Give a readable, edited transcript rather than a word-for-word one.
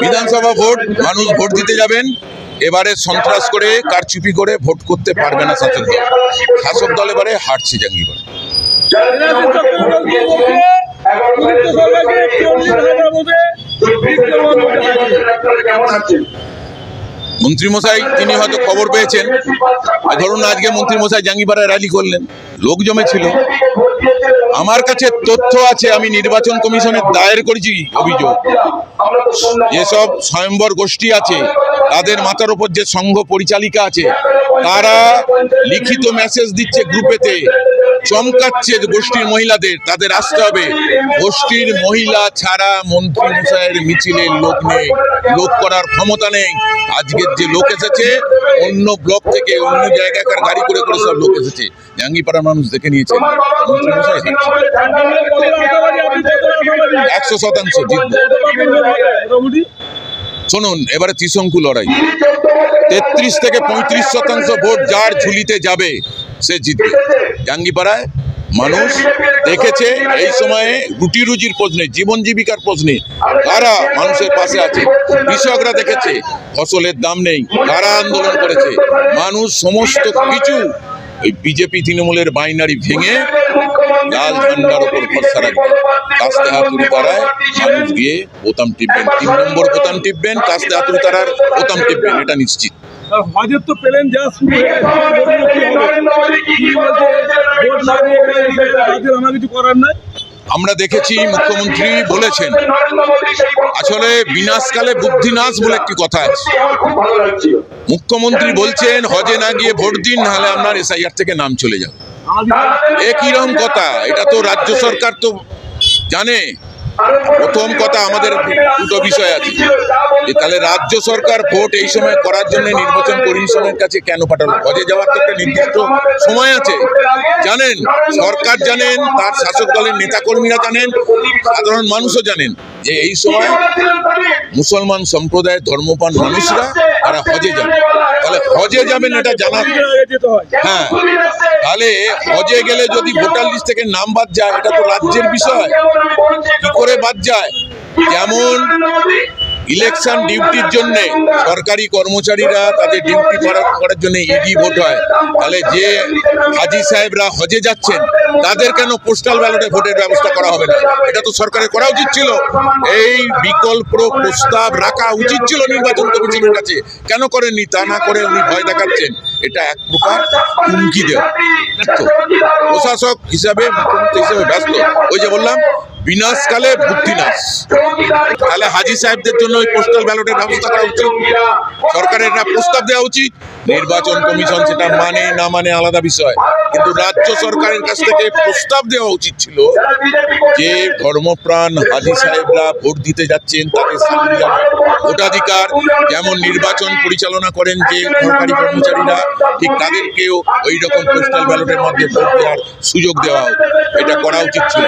বিধানসভা ভোট, মানুষ ভোট দিতে যাবেন। এবারে সন্ত্রাস করে কারচুপি করে ভোট করতে পারবে না শাসক দল। শাসক দল এবারে হারছে জাঙ্গিপাড়া। মন্ত্রীমশাই তিনি হয়তো খবর পেয়েছেন, ধরুন আজকে মন্ত্রীমশাই জাঙ্গিপাড়ায় র্যালি করলেন, লোক জমেছিল। আমার কাছে তথ্য আছে, আমি নির্বাচন কমিশনে দায়ের করেছি অভিযোগ। যেসব স্বয়ম্বর গোষ্ঠী আছে, তাদের মাথার উপর যে সংঘ পরিচালিকা আছে, তারা লিখিত মেসেজ দিচ্ছে গ্রুপেতে, চমকাচ্ছে গোষ্ঠীর মহিলাদের, তাদের আসতে হবে। গোষ্ঠীর মহিলা ছাড়া মন্ত্রী মশাইয়ের মিছিলে লোক নেই, লোক করার ক্ষমতা নেই। আজকের যে লোক এসেছে অন্য ব্লক থেকে, অন্য জায়গাকার গাড়ি করে করে সব লোক এসেছে। জাঙ্গিপাড়ার মানুষ দেখে নিয়েছে মন্ত্রী মশাই 100% জিতবে। শুনুন, এবারে ত্রিশঙ্কু লড়াই, 33 থেকে 35% ভোট যার ঝুলিতে যাবে সে জিতবে। জাঙ্গিপাড়ায় মানুষ দেখেছে এই সময়ে রুটি রুজির প্রশ্নে, জীবন জীবিকার প্রশ্নে কারা মানুষের পাশে আছে। কৃষকরা দেখেছে ফসলের দাম নেই, কারা আন্দোলন করেছে। মানুষ সমস্ত কিছু ওই বিজেপি তৃণমূলের বাইনারি ভেঙে লাল ঝান্ডার ওপর ভরসা রাখবে। কাস্তে হাতুড়ি তারায় মানুষ গিয়ে বোতাম টিপবেন, 3 নম্বর বোতাম টিপবেন, কাস্তে হাতুড়ি তারার বোতাম টিপবেন, এটা নিশ্চিত। আমরা দেখেছি মুখ্যমন্ত্রী বলেছেন, আসলে বিনাশকালে বুদ্ধিনাশ বলে একটি কথা আছে। মুখ্যমন্ত্রী বলছেন হজে না গিয়ে ভোট দিন, নাহলে আপনার এসআইআর থেকে নাম চলে যাবে। একই রকম কথা, এটা তো রাজ্য সরকার তো জানে। প্রথম কথা, আমাদের দুটো বিষয় আছে, তাহলে রাজ্য সরকার ভোট এই সময় করার জন্য নির্বাচন কমিশনের কাছে কেন পাঠালো? হজে যাওয়ার তো একটা নির্দিষ্ট সময় আছে, জানেন, সরকার জানেন, তার শাসক দলের নেতাকর্মীরা জানেন, সাধারণ মানুষও জানেন যে এই সময় মুসলমান সম্প্রদায়ের ধর্মপ্রাণ মানুষরা তারা হজে যাবে। তাহলে হজে যাবেন এটা জানা, হ্যাঁ, তাহলে হজে গেলে যদি ভোটার লিস্ট থেকে নাম বাদ যায়, এটা তো রাজ্যের বিষয়। কি করে বাদ যায়? যেমন ইলেকশন ডিউটির জন্য সরকারি কর্মচারীরা তাদের ডিউটি করার জন্য ইডি ভোট হয়, তাহলে যে হাজি সাহেবরা হজে যাচ্ছেন তাদের কেন পোস্টাল ব্যালটে ভোটের ব্যবস্থা করা হবে না? এটা তো সরকারের করা উচিত ছিল। এই বিকল্প প্রস্তাব রাখা উচিত ছিল নির্বাচন কমিশনের কাছে, কেন করেননি? তা না করে উনি ভয় দেখাচ্ছেন, এটা এক প্রকার হুমকি দেওয়া। প্রশাসক হিসাবে, মুখ্যমন্ত্রী হিসাবে ব্যস্ত। ওই যে বললাম, বিনাশকালে বুদ্ধিনাশ। তাহলে হাজি সাহেবদের জন্য ওই পোস্টাল ব্যালটের ব্যবস্থা করা উচিত, সরকারের প্রস্তাব দেওয়া উচিত। নির্বাচন কমিশন সেটা মানে না মানে আলাদা বিষয়, কিন্তু রাজ্য সরকারের কাছ থেকে প্রস্তাব দেওয়া উচিত ছিল যে ধর্মপ্রাণ হাজি সাহেবরা ভোট দিতে যাচ্ছেন, তাদের সাংবিধানিক ভোটাধিকার, যেমন নির্বাচন পরিচালনা করেন যে সরকারি কর্মচারীরা, ঠিক তাদেরকেও ওই রকম পোস্টাল ব্যালটের মধ্যে ভোট দেওয়ার সুযোগ দেওয়া হোক। এটা করা উচিত ছিল।